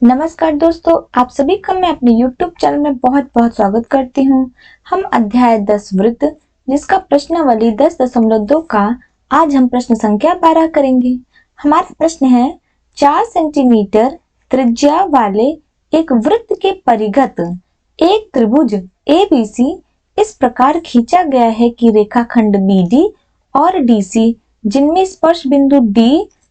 नमस्कार दोस्तों, आप सभी का मैं अपने YouTube चैनल में बहुत बहुत स्वागत करती हूँ। हम अध्याय 10 वृत्त जिसका प्रश्नावली 10.2 का आज हम प्रश्न संख्या 12 करेंगे। हमारा प्रश्न है 4 सेंटीमीटर त्रिज्या वाले एक वृत्त के परिघत एक त्रिभुज ABC इस प्रकार खींचा गया है कि रेखाखंड BD और DC जिनमें स्पर्श बिंदु D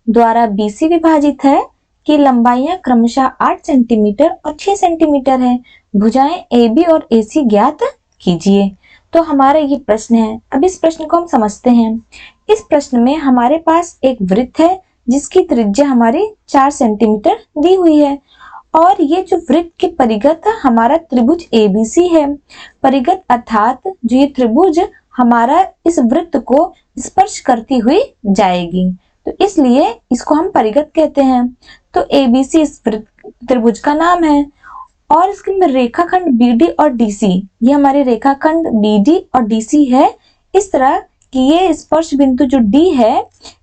द्वारा BC विभाजित है की लंबाइयां क्रमशः 8 सेंटीमीटर और 6 सेंटीमीटर है। भुजाएं AB और AC ज्ञात कीजिए। तो हमारा ये प्रश्न है। अब इस प्रश्न को हम समझते हैं। इस प्रश्न में हमारे पास एक वृत्त है जिसकी त्रिज्या हमारी 4 सेंटीमीटर दी हुई है और ये जो वृत्त के परिघत हमारा त्रिभुज ABC है। परिघत अर्थात जो ये त्रिभुज हमारा इस वृत्त को स्पर्श करती हुई जाएगी, तो इसलिए इसको हम परिघत कहते हैं। तो ABC इस त्रिभुज का नाम है और इसके अंदर रेखाखंड BD और DC, ये हमारे रेखाखंड BD और DC है इस तरह कि ये स्पर्श बिंदु जो D है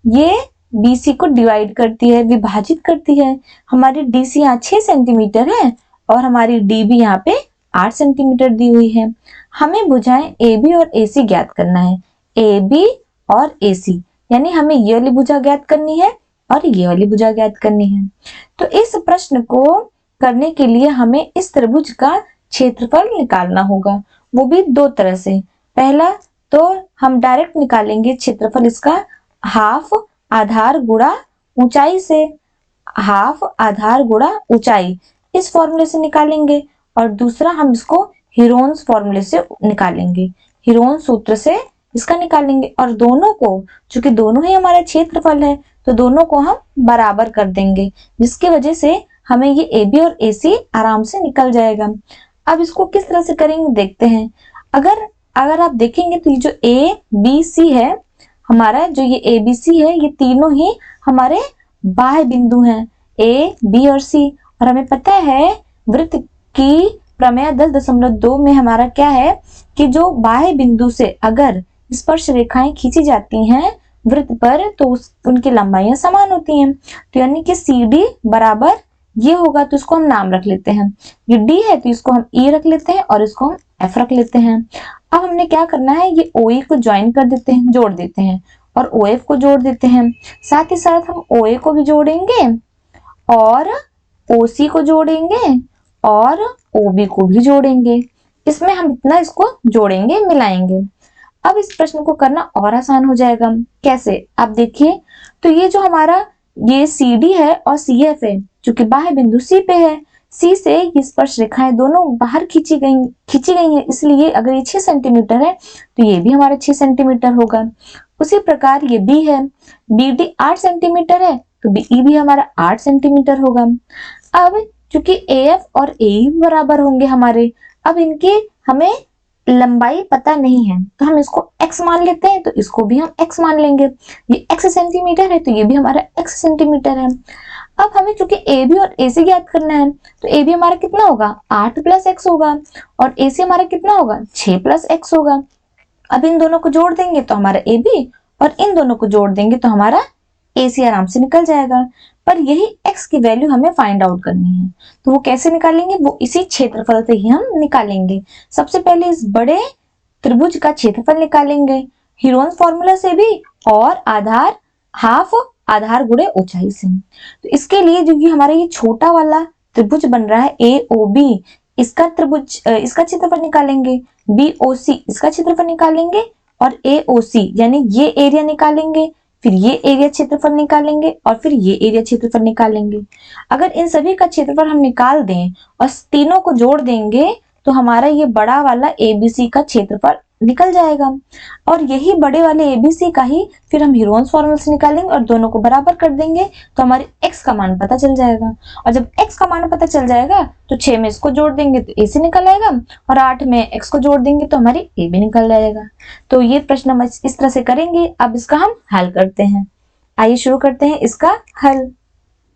ये BC को डिवाइड करती है, विभाजित करती है। हमारी DC यहाँ 6 सेंटीमीटर है और हमारी DB यहाँ पे 8 सेंटीमीटर दी हुई है। हमें भुजाएं AB और AC ज्ञात करना है। AB और AC यानी हमें ये वाली भुजा ज्ञात करनी है और ये वाली भुजा ज्ञात करनी है। तो इस प्रश्न को करने के लिए हमें इस त्रिभुज का क्षेत्रफल निकालना होगा, वो भी दो तरह से। पहला तो हम डायरेक्ट निकालेंगे क्षेत्रफल इसका हाफ आधार गुणा ऊंचाई से, हाफ आधार गुणा ऊंचाई इस फॉर्मूले से निकालेंगे। और दूसरा हम इसको हीरोन्स फॉर्मूले से निकालेंगे, हीरोन्स सूत्र से इसका निकालेंगे। और दोनों को, चूंकि दोनों ही हमारा क्षेत्रफल है, तो दोनों को हम बराबर कर देंगे, जिसकी वजह से हमें ये AB और AC आराम से निकल जाएगा। अब इसको किस तरह से करेंगे देखते हैं। अगर आप देखेंगे तो ये जो ABC है हमारा, जो ये ABC है, ये तीनों ही हमारे बाह्य बिंदु हैं A, B और C। और हमें पता है वृत्त की प्रमेय 10.2 में हमारा क्या है कि जो बाह्य बिंदु से अगर स्पर्श रेखाएं खींची जाती हैं वृत्त पर तो उनकी लंबाइयां समान होती हैं। तो यानी कि CD बराबर ये होगा, तो इसको हम नाम रख लेते हैं। ये D है तो इसको हम E रख लेते हैं और इसको हम F रख लेते हैं। अब हमने क्या करना है, ये OE को ज्वाइन कर देते हैं, जोड़ देते हैं और OF को जोड़ देते हैं। साथ ही साथ हम OA को भी जोड़ेंगे और OC को जोड़ेंगे और OB को भी जोड़ेंगे। इसमें हम इतना इसको जोड़ेंगे, मिलाएंगे। अब इस प्रश्न को करना और आसान हो जाएगा। कैसे, आप देखिए। तो ये जो हमारा ये CD है और CF है, चूंकि बाह्य बिंदु C पे है, C से ये स्पर्श रेखाएं दोनों बाहर खींची गई हैं, इसलिए अगर ये 6 सेंटीमीटर है तो ये भी हमारा 6 सेंटीमीटर होगा। उसी प्रकार ये B है, BD 8 सेंटीमीटर है तो BE भी हमारा 8 सेंटीमीटर होगा। अब चूंकि AF और AE बराबर होंगे हमारे, अब इनके हमें लंबाई पता नहीं है तो हम इसको x मान लेते हैं, तो इसको भी हम x मान लेंगे। ये x सेंटीमीटर है तो ये भी हमारा x सेंटीमीटर है। अब हमें चूंकि AB और AC ज्ञात करना है, तो AB हमारा कितना होगा 8 + x होगा और AC हमारा कितना होगा 6 + x होगा। अब इन दोनों को जोड़ देंगे तो हमारा AB और इन दोनों को जोड़ देंगे तो हमारा AC आराम से निकल जाएगा। पर यही x की वैल्यू हमें फाइंड आउट करनी है, तो वो कैसे निकालेंगे, वो इसी क्षेत्रफल से ही हम निकालेंगे। सबसे पहले इस बड़े त्रिभुज का क्षेत्रफल निकालेंगे हीरोन्स फॉर्मूला से भी और हाफ आधार गुणे ऊंचाई से। तो इसके लिए जो हमारा ये छोटा वाला त्रिभुज बन रहा है AOB, इसका क्षेत्रफल निकालेंगे। BOC इसका क्षेत्रफल निकालेंगे और AOC यानी ये एरिया निकालेंगे, फिर ये एरिया क्षेत्रफल निकालेंगे और फिर ये एरिया क्षेत्रफल निकालेंगे। अगर इन सभी का क्षेत्रफल हम निकाल दें और तीनों को जोड़ देंगे तो हमारा ये बड़ा वाला ABC का क्षेत्रफल निकल जाएगा। और यही बड़े वाले ABC का ही फिर हम हीरोन्स फॉर्मूला से निकालेंगे और दोनों को बराबर कर देंगे तो हमारे x का मान पता चल जाएगा। और जब x का मान पता चल जाएगा तो 6 में इसको जोड़ देंगे तो AC निकल आएगा और 8 में x को जोड़ देंगे तो हमारी AB निकल जाएगा। तो ये प्रश्न हम इस तरह से करेंगे। अब इसका हम हल करते हैं। आइए शुरू करते हैं इसका हल।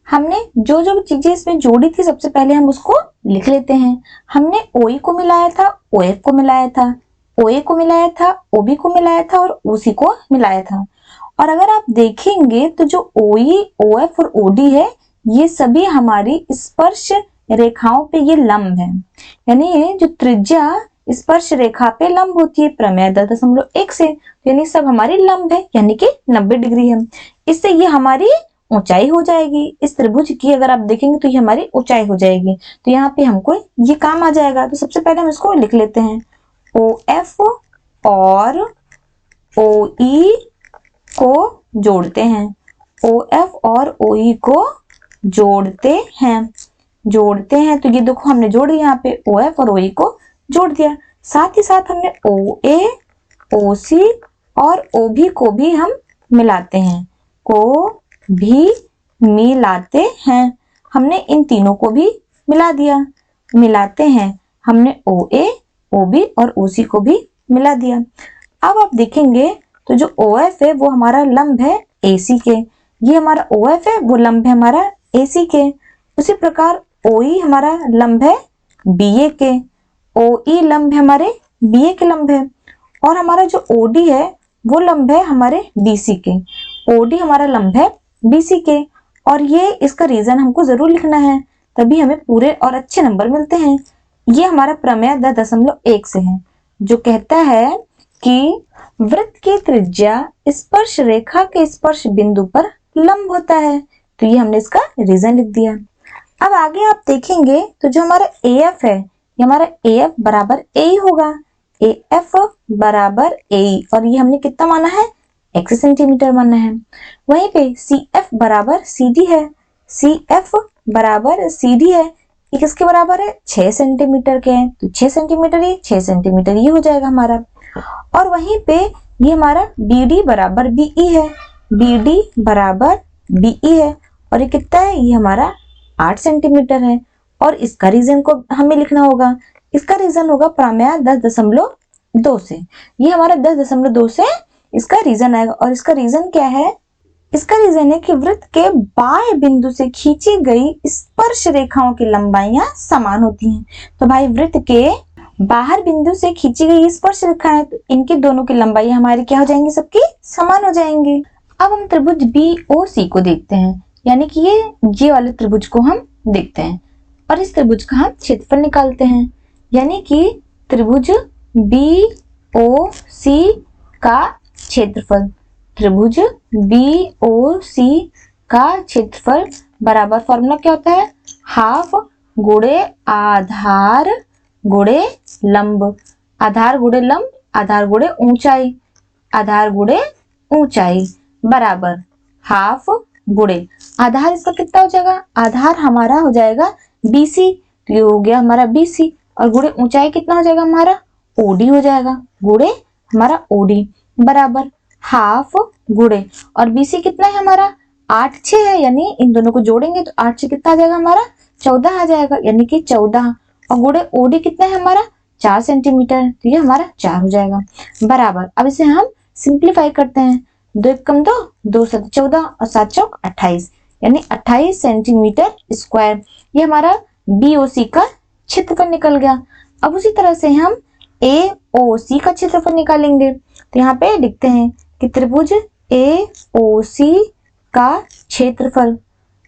हमने जो जो चीजें इसमें जोड़ी थी सबसे पहले हम उसको लिख लेते हैं। हमने OE को मिलाया था, OF को मिलाया था, OA को मिलाया था, OB को मिलाया था और OC को मिलाया था। और अगर आप देखेंगे तो जो OE, OF और OD है ये सभी हमारी स्पर्श रेखाओं पे ये लंब है, यानी ये जो त्रिज्या स्पर्श रेखा पे लंब होती है प्रमेय 10.1 से, यानी सब हमारी लंब है, यानी कि 90 डिग्री है। इससे ये हमारी ऊंचाई हो जाएगी। इस त्रिभुज की अगर आप देखेंगे तो ये हमारी ऊंचाई हो जाएगी। तो यहाँ पे हमको ये काम आ जाएगा। तो सबसे पहले हम इसको लिख लेते हैं, OF और OE को जोड़ते हैं। OF और OE को जोड़ते हैं तो ये देखो हमने जोड़ दिया, यहाँ पे OF और OE को जोड़ दिया। साथ ही साथ हमने OA, OC और OB को भी हम मिलाते हैं, हमने इन तीनों को भी मिला दिया, मिलाते हैं हमने OA, OB और OC को भी मिला दिया। अब आप देखेंगे तो जो OF है वो हमारा लंब है AC के, ये हमारा OF है वो लंब है हमारा AC के। उसी प्रकार OE हमारा लंब है BA के, OE लंब है हमारे BA के लंब है, और हमारा जो OD है वो लंब है हमारे BC के, OD हमारा लंब है BC के। और ये इसका रीजन हमको जरूर लिखना है, तभी हमें पूरे और अच्छे नंबर मिलते हैं। ये हमारा प्रमेय 10.1 से है, जो कहता है कि वृत्त की त्रिज्या स्पर्श रेखा के स्पर्श बिंदु पर लंब होता है। तो ये हमने इसका रीजन लिख दिया। अब आगे आप देखेंगे तो जो हमारा AF है, ये हमारा AF बराबर AE होगा, AF बराबर AE, और ये हमने कितना माना है, x सेंटीमीटर माना है। वहीं पे CF बराबर CD है, CF बराबर CD है, ये किसके बराबर है, 6 सेंटीमीटर के हैं। तो 6 सेंटीमीटर ये 6 सेंटीमीटर ये हो जाएगा हमारा। और वहीं पे ये हमारा BD बराबर BE है, BD बराबर BE है, और ये कितना है, ये हमारा 8 सेंटीमीटर है। और इसका रीजन को हमें लिखना होगा, इसका रीजन होगा प्रमेय 10.2 से। ये हमारा 10.2 से इसका रीजन आएगा। और इसका रीजन क्या है, इसका रीजन है कि वृत्त के बाएं बिंदु से खींची गई स्पर्श रेखाओं की लंबाइयां समान होती हैं। तो भाई वृत्त के बाहर बिंदु से खींची गई स्पर्श रेखाएं, तो इनकी दोनों की लंबाई हमारी क्या हो जाएंगी, सबकी समान हो जाएंगी। अब हम त्रिभुज BOC को देखते हैं, यानी कि ये वाले त्रिभुज को हम देखते हैं और इस त्रिभुज का हम क्षेत्रफल निकालते हैं। यानी कि त्रिभुज BOC का क्षेत्रफल, त्रिभुज BOC का क्षेत्रफल बराबर फॉर्मूला क्या होता है, हाफ गुणे आधार गुणे लंब, आधार गुणे लंब, आधार गुणे ऊंचाई, आधार गुणे ऊंचाई बराबर हाफ गुणे आधार। इसका कितना हो जाएगा, आधार हमारा हो जाएगा BC, तो ये हो गया हमारा BC, और गुणे ऊंचाई कितना हो जाएगा हमारा OD हो जाएगा, गुणे हमारा OD बराबर हाफ गुणे, और BC कितना है हमारा 8 6 है, यानी इन दोनों को जोड़ेंगे तो 8 से कितना आ जाएगा हमारा 14 आ जाएगा, यानी कि 14, और गुणे OD कितना है हमारा 4 सेंटीमीटर, तो ये हमारा 4 हो जाएगा बराबर। अब इसे हम सिंप्लीफाई करते हैं, 2 1 कम 2, 2 7 14 और 7 चौक 28, यानी 28 सेंटीमीटर स्क्वायर। ये हमारा BOC का क्षेत्रफल निकल गया। अब उसी तरह से हम AOC का क्षेत्रफल निकालेंगे। तो यहाँ पे लिखते हैं कि त्रिभुज AOC का क्षेत्रफल,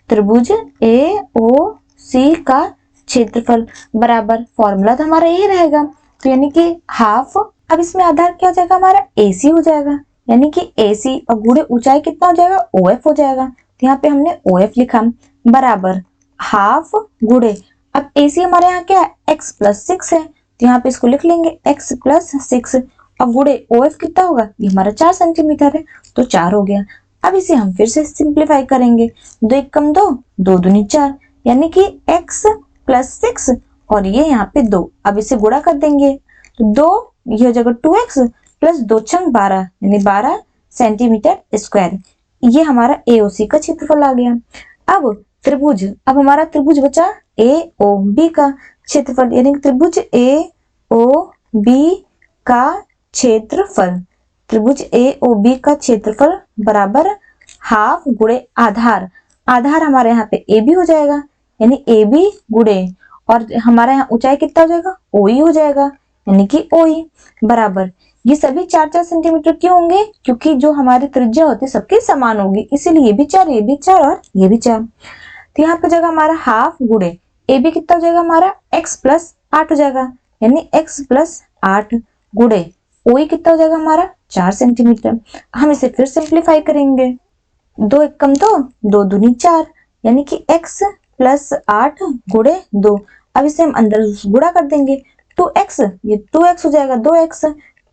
त्रिभुज AOC का क्षेत्रफल बराबर फॉर्मूला तो हमारा यही रहेगा, तो यानी कि हाफ। अब इसमें आधार क्या हो जाएगा हमारा AC हो जाएगा, यानी कि AC, और गुणे ऊंचाई कितना हो जाएगा OF हो जाएगा। तो यहाँ पे हमने OF लिखा बराबर हाफ गुणे, अब AC हमारे यहाँ क्या है x + 6 है, तो यहाँ पे इसको लिख लेंगे x + 6, और गुणे OF कितना होगा, ये हमारा 4 सेंटीमीटर है, तो 4 हो गया। अब इसे हम फिर से सिंप्लीफाई करेंगे, 2 1 कम 2, 2 दूनी 4, यानी कि x + 6 और ये यहाँ पे 2। अब इसे गुणा कर देंगे तो 2 ये हो जाएगा 2x + 2 × 12, यानी 12 सेंटीमीटर स्क्वायर। ये हमारा AOC का क्षेत्रफल आ गया। अब हमारा त्रिभुज बचा AOB का क्षेत्रफल, यानी त्रिभुज AOB का क्षेत्रफल, त्रिभुज AOB का क्षेत्रफल बराबर हाफ गुणे आधार, आधार हमारे यहाँ पे AB हो जाएगा, यानी AB गुणे, और हमारा यहाँ ऊंचाई कितना हो जाएगा OE हो जाएगा, यानी कि OE बराबर। ये सभी 4-4 सेंटीमीटर क्यों होंगे, क्योंकि जो हमारी त्रिज्या होती है सबकी समान होगी, इसीलिए ये भी 4 और ये भी 4। तो यहाँ पे जाएगा हमारा हाफ गुणे ए बी कितना हो जाएगा हमारा x प्लस 8 हो जाएगा, यानी x प्लस 8 गुणे ओ कितना हो जाएगा हमारा 4 सेंटीमीटर। हम इसे फिर सिंप्लीफाई करेंगे, 2 एकम 2, 2 दूनी 4, यानी कि x प्लस 8 गुणे 2। अब इसे हम अंदर गुणा कर देंगे, 2x ये 2x हो जाएगा 2x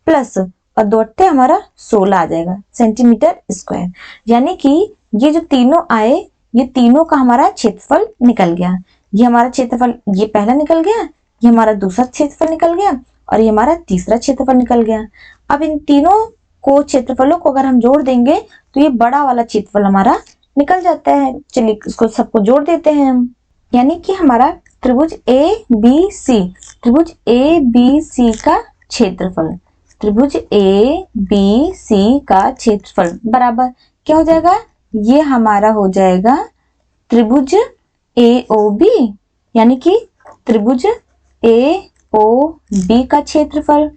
प्लस और 2 अट्ठे हमारा 16 आ जाएगा सेंटीमीटर स्क्वायर। यानी कि ये जो तीनों आए ये तीनों का हमारा क्षेत्रफल निकल गया। ये हमारा क्षेत्रफल ये पहला निकल गया, ये हमारा दूसरा क्षेत्रफल निकल गया और ये हमारा तीसरा क्षेत्रफल निकल गया। अब इन तीनों को क्षेत्रफलों को अगर हम जोड़ देंगे तो ये बड़ा वाला क्षेत्रफल हमारा निकल जाता है। चलिए इसको सबको जोड़ देते हैं हम, यानी कि हमारा त्रिभुज ए बी सी, त्रिभुज ए बी सी का क्षेत्रफल, त्रिभुज ए बी सी का क्षेत्रफल बराबर क्या हो जाएगा, ये हमारा हो जाएगा त्रिभुज ए ओ बी, यानी कि त्रिभुज ए ओ बी का क्षेत्रफल,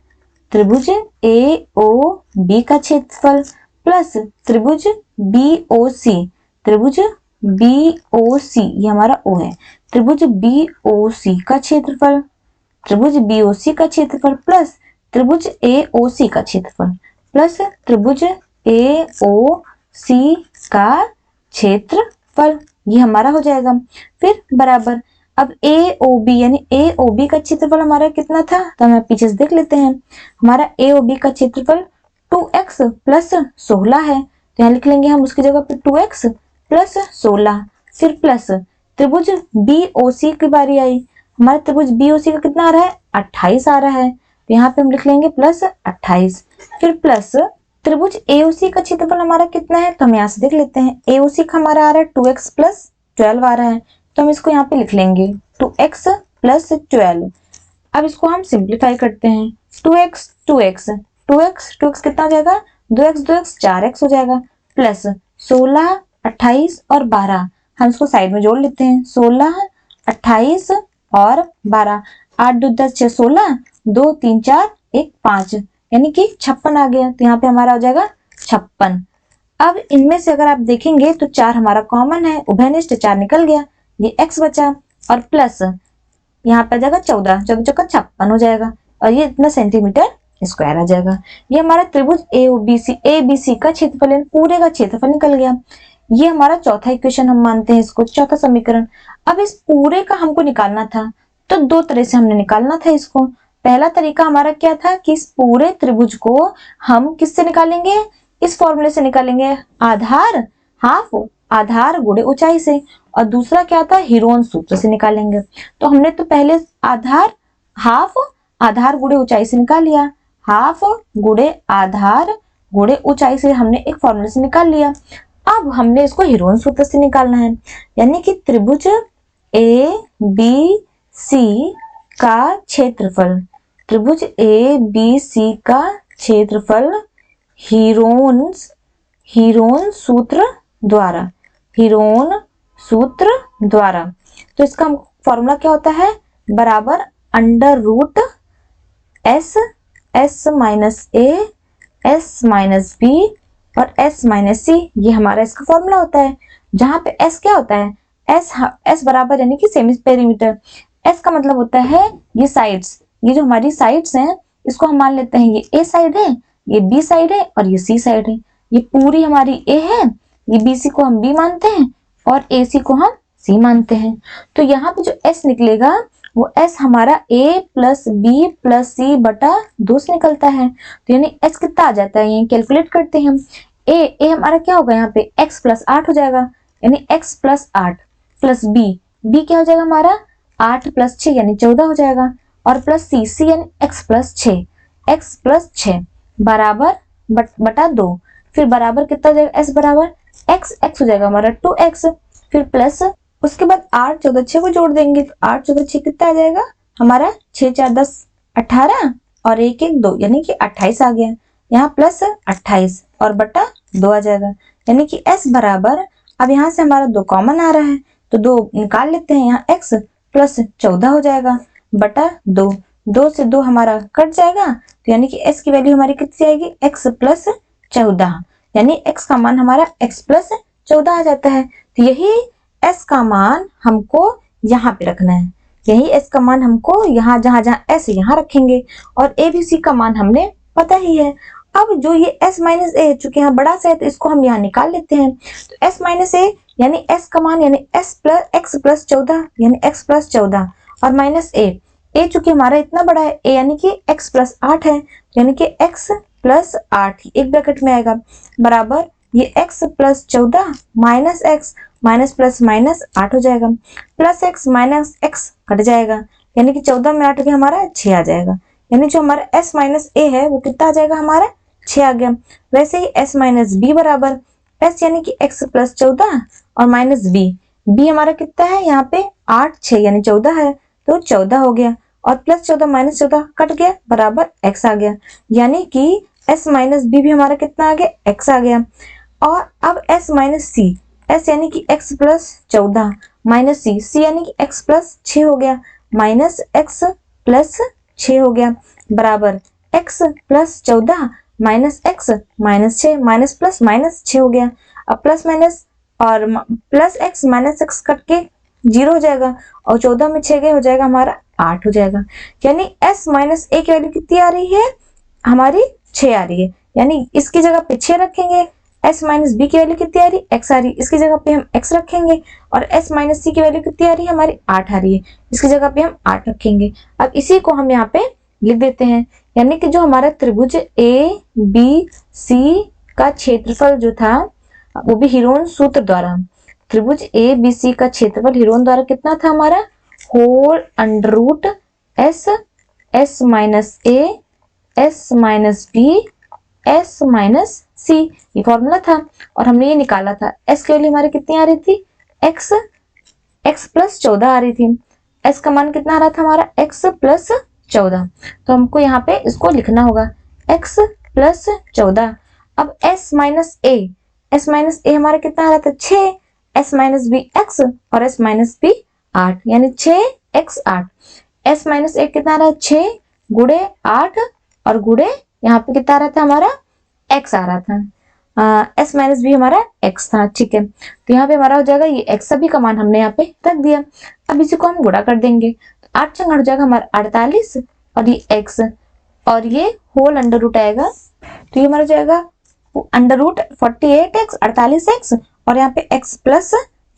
त्रिभुज ए ओ बी का क्षेत्रफल प्लस त्रिभुज बी ओ सी, त्रिभुज बी ओ सी ये हमारा ओ है, त्रिभुज बी ओ सी का क्षेत्रफल, त्रिभुज बी ओ सी का क्षेत्रफल प्लस त्रिभुज ए ओ सी का क्षेत्रफल प्लस त्रिभुज ए ओ सी का क्षेत्रफल, ये हमारा हो जाएगा। फिर बराबर अब ए ओ बी यानी ए ओ बी का क्षेत्रफल हमारा कितना था, तो हम पीछे से देख लेते हैं। हमारा ए ओ बी का क्षेत्रफल 2x प्लस 16 है, तो यहाँ लिख लेंगे हम उसकी जगह पे 2x प्लस 16। फिर प्लस त्रिभुज बी ओ सी की बारी आई, हमारा त्रिभुज बी ओ सी का कितना आ रहा है 28 आ रहा है, तो यहाँ पे हम लिख लेंगे प्लस 28। फिर प्लस त्रिभुज एओसी का क्षेत्रफल हमारा कितना है, तो हम यहाँ से देख लेते हैं। एओसी का हमारा आ रहा है 2x प्लस 12 आ रहा है, तो हम इसको यहाँ पे लिख लेंगे 2x प्लस 12। अब इसको हम सिंप्लीफाई करते हैं, 2x 2x 2x 2x कितना हो जाएगा 2x 2x 4x हो जाएगा प्लस 16 28 और 12, हम इसको साइड में जोड़ लेते हैं। 16 28 और 12, 8 2 10 6 16, 2 3 4 1 5, यानी कि 56 आ गया, तो यहाँ पे हमारा हो जाएगा 56। अब इनमें से अगर आप देखेंगे तो 4 हमारा कॉमन है, उभयनिष्ठ 4 निकल गया, ये x बचा और प्लस यहाँ पे आ जाएगा 14 14 चौका 56 हो जाएगा और ये इतना सेंटीमीटर स्क्वायर आ जाएगा। ये हमारा त्रिभुज ए बी सी का क्षेत्रफल पूरे का क्षेत्रफल निकल गया। ये हमारा चौथा इक्वेशन हम मानते हैं इसको, चौथा समीकरण। अब इस पूरे का हमको निकालना था तो दो तरह से हमने निकालना था इसको। पहला तरीका हमारा क्या था कि इस पूरे त्रिभुज को हम किससे निकालेंगे, इस फॉर्मूले से निकालेंगे, आधार हाफ आधार गुणे ऊंचाई से, और दूसरा क्या था हीरोन सूत्र से निकालेंगे। तो हमने तो पहले आधार हाफ आधार गुणे ऊंचाई से निकाल लिया, हाफ गुणे आधार गुणे ऊंचाई से हमने एक फॉर्मूले से निकाल लिया। अब हमने इसको हीरोन सूत्र से निकालना है, यानी कि त्रिभुज ए बी सी का क्षेत्रफल, त्रिभुज ए बी सी का क्षेत्रफल हीरोन सूत्र द्वारा, हीरोन सूत्र द्वारा। तो इसका फॉर्मूला क्या होता है, बराबर under root S minus A S minus B और एस माइनस सी, ये हमारा इसका फॉर्मूला होता है। जहां पे एस क्या होता है, एस बराबर यानी कि सेमी पेरीमीटर, एस का मतलब होता है ये साइड्स, ये जो हमारी साइड्स हैं इसको हम मान लेते हैं ये ए साइड है, ये बी साइड है और ये सी साइड है। ये पूरी हमारी ए है, ये बी सी को हम बी मानते हैं और ए सी को हम सी मानते हैं। तो यहाँ पे जो एस निकलेगा वो एस हमारा ए प्लस बी प्लस सी बटा 2 से निकलता है। तो यानी एस कितना आ जाता है, ये कैलकुलेट करते हैं हम। ए हमारा क्या होगा यहाँ पे x प्लस 8 हो जाएगा, यानी x प्लस 8 प्लस बी क्या हो जाएगा हमारा 8 प्लस 6 यानी 14 हो जाएगा, और प्लस सी यानी x प्लस 6 बराबर बटा 2। फिर बराबर कितना हो जाएगा, s बराबर x हो जाएगा हमारा 2x, फिर प्लस उसके बाद 8 14 6 को जोड़ देंगे, तो 8 14 6 कितना आ जाएगा हमारा 6 4 10 18 और 1 1 2 यानी कि 28 आ गया। यहाँ प्लस 28 और बटा 2 आ जाएगा, यानी कि s बराबर, अब यहाँ से हमारा 2 कॉमन आ रहा है तो 2 निकाल लेते हैं, यहाँ x प्लस 14 हो जाएगा बटा 2, 2 से 2 हमारा कट जाएगा, तो यानी कि s की वैल्यू हमारी कितनी आएगी x प्लस 14, यानी x का मान हमारा x प्लस 14 आ जाता है। तो यही s का मान हमको यहाँ पे रखना है, यही s का मान हमको यहाँ जहाँ जहाँ s यहाँ रखेंगे, और a b c का मान हमने पता ही है। अब जो ये s माइनस ए, चूंकि यहाँ बड़ा सा है तो इसको हम यहाँ निकाल लेते हैं। तो s माइनस ए यानी s का मान यानी x प्लस 14 यानी x प्लस 14 और माइनस ए चूंकि हमारा इतना बड़ा है a यानी कि x प्लस 8 है, यानी कि x प्लस 8 एक ब्रैकेट में आएगा बराबर ये x plus 14 minus x minus plus minus 8 हो जाएगा, plus x minus x cut जाएगा, यानी कि 14 में 8 गया हमारा 6 आ जाएगा, यानी जो हमारा s माइनस ए है वो कितना आ जाएगा हमारा 6 आ गया। वैसे ही s माइनस बी बराबर s यानी कि x प्लस 14 और माइनस b हमारा कितना है यहाँ पे 8 6 यानी 14 है तो 14 हो गया, और प्लस 14 माइनस 14 कट गया बराबर x आ गया, यानी कि s माइनस बी भी हमारा कितना आ गया x आ गया। और अब s माइनस सी, s यानी कि x प्लस 14 माइनस सी यानी कि x प्लस 6 हो गया माइनस x प्लस 6 हो गया बराबर x plus 14 minus x minus 6 minus plus minus 6 हो गया। अब प्लस माइनस और plus x minus x cut के 0 हो जाएगा और 14 में 6 गए हो जाएगा हमारा 8 हो जाएगा, यानी s माइनस ए की वैल्यू कितनी आ रही है हमारी 6 आ रही है, यानी इसकी जगह पे 6 रखेंगे। s माइनस बी की वैल्यू कितनी आ रही है x आ रही है, इसकी जगह पे हम x रखेंगे, और s माइनस सी की वैल्यू कितनी आ रही है हमारी 8 आ रही है, इसकी जगह पे हम 8 रखेंगे। अब इसी को हम यहाँ पे लिख देते हैं, यानी कि जो हमारा त्रिभुज ए बी सी का क्षेत्रफल जो था वो भी हीरोन सूत्र द्वारा, त्रिभुज ए बी सी का क्षेत्रफल हीरोन द्वारा कितना था हमारा whole under root s minus A s minus B s minus C, ये फॉर्मूला था और हमने ये निकाला था। s की वैल्यू हमारी कितनी आ रही थी x प्लस 14 आ रही थी, s का मान कितना आ रहा था हमारा x प्लस 14, तो हमको यहाँ पे इसको लिखना होगा x प्लस 14। अब s माइनस ए हमारा कितना आ रहा था 6, s माइनस बी x और s माइनस बी 8 यानी 6x 8, s माइनस ए कितना आ रहा है 6 गुड़े 8 और गुड़े यहाँ पे कितना आ रहा था हमारा x आ रहा था, s माइनस बी हमारा x था, ठीक है। तो यहाँ पे हमारा हो जाएगा ये x सभी का मान हमने यहाँ पे रख दिया। अब इसी को हम गुणा कर देंगे तो 8 चंगा हो जाएगा हमारा 48 और ये x और ये होल अंडर रूट आएगा, तो ये हमारा जाएगा अंडर रूट 48x 48x और यहाँ पे x प्लस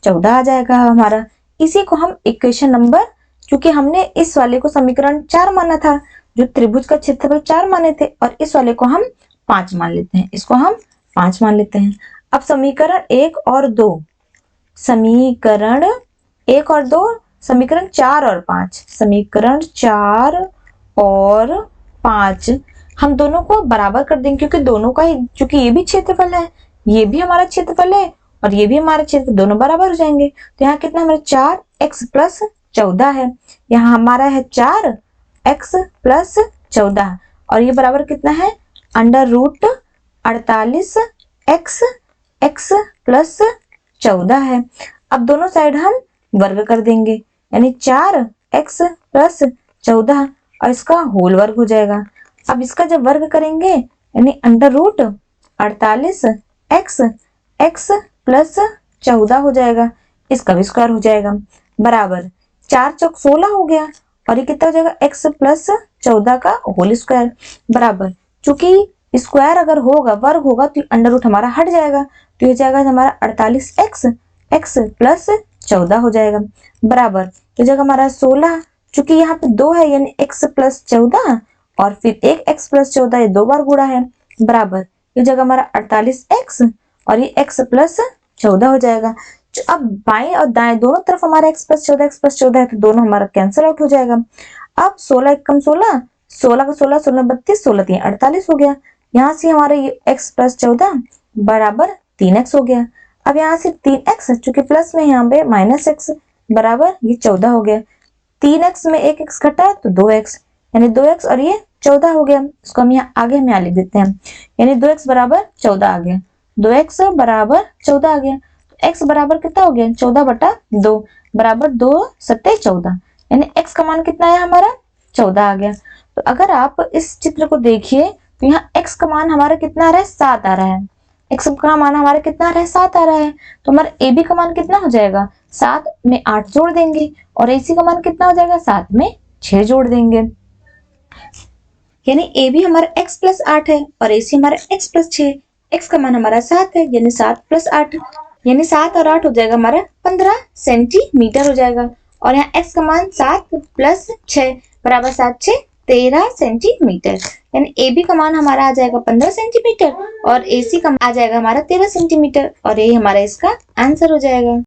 14 आ जाएगा हमारा। इसी को हम इक्वेशन नंबर, क्योंकि हमने इस वाले को समीकरण 4 माना था, जो त्रिभुज का क्षेत्रफल 4 माने थे, और इस वाले को हम 5 मान लेते हैं, इसको हम 5 मान लेते हैं। अब समीकरण 1 और 2, समीकरण 1 और 2, समीकरण 4 और 5, समीकरण 4 और 5 हम दोनों को बराबर कर देंगे, क्योंकि दोनों का ही, क्योंकि ये भी क्षेत्रफल है, ये भी हमारा क्षेत्रफल है और ये भी हमारा क्षेत्रफल, दोनों बराबर हो जाएंगे। तो यहाँ कितना हमारा 4x प्लस 14 है, यहाँ हमारा है 4x प्लस 14 और ये बराबर कितना है under root 48x x plus 14 है। अब दोनों साइड हम वर्ग कर देंगे, यानी 4x प्लस 14 और इसका होल वर्ग हो जाएगा। अब इसका जब वर्ग करेंगे यानी under root 48x x plus 14 हो जाएगा, इसका भी स्क्वायर हो जाएगा बराबर 4 चौक 16 हो गया और ये कितना हो जाएगा x प्लस 14 का होल स्क्वायर बराबर, चूंकि स्क्वायर अगर होगा वर्ग होगा तो अंडर रूट हमारा हट जाएगा, तो ये जाएगा हमारा 48x x प्लस 14 हो जाएगा बराबर, तो जगह हमारा 16, चूंकि यहाँ पे 2 है यानी x प्लस 14 और फिर एक x प्लस 14 ये 2 बार गुणा है बराबर, ये जगह हमारा 48x और ये x प्लस 14 हो जाएगा। अब बाएं और दाएं दोनों तरफ हमारा x प्लस 14 है तो दोनों हमारा कैंसिल आउट हो जाएगा। अब 16 1 कम 16, 16 का 16 16 32, 16 3 48 हो गया। यहाँ से हमारा ये x प्लस 14 बराबर 3x हो गया। अब यहाँ से 3x, चूंकि प्लस में यहाँ पे माइनस x बराबर ये 14 हो गया। 3x में एक x घटा तो 2x यानी 2x और ये 14 हो गया। इसको हम यहाँ आगे में लिख देते हैं, यानी 2x बराबर 14 आ गया, 2x बराबर 14 आ गया। तो x बराबर कितना हो गया 14 बटा 2 बराबर 2 सत्ते 14, यानी x का मान कितना है हमारा 14 आ गया। तो अगर आप इस चित्र को देखिए तो यहाँ x का मान हमारा कितना आ रहा है 7 आ रहा है, x का मान हमारा कितना आ रहा है 7 आ रहा है, तो हमारा ab का मान कितना हो जाएगा 7 में 8 जोड़ देंगे और AC का मान कितना हो जाएगा, 7 में 6 जोड़ देंगे। यानी ए भी हमारा x प्लस 8 है और AC हमारा x प्लस 6। x का मान हमारा 7 है, यानी 7 प्लस 8, यानी 7 और 8 हो जाएगा हमारा 15 सेंटीमीटर हो जाएगा। और यहाँ x का मान 7 प्लस 6 बराबर 7 6 13 सेंटीमीटर, यानी ए बी का मान हमारा आ जाएगा 15 सेंटीमीटर और AC का आ जाएगा हमारा 13 सेंटीमीटर और ये हमारा इसका आंसर हो जाएगा।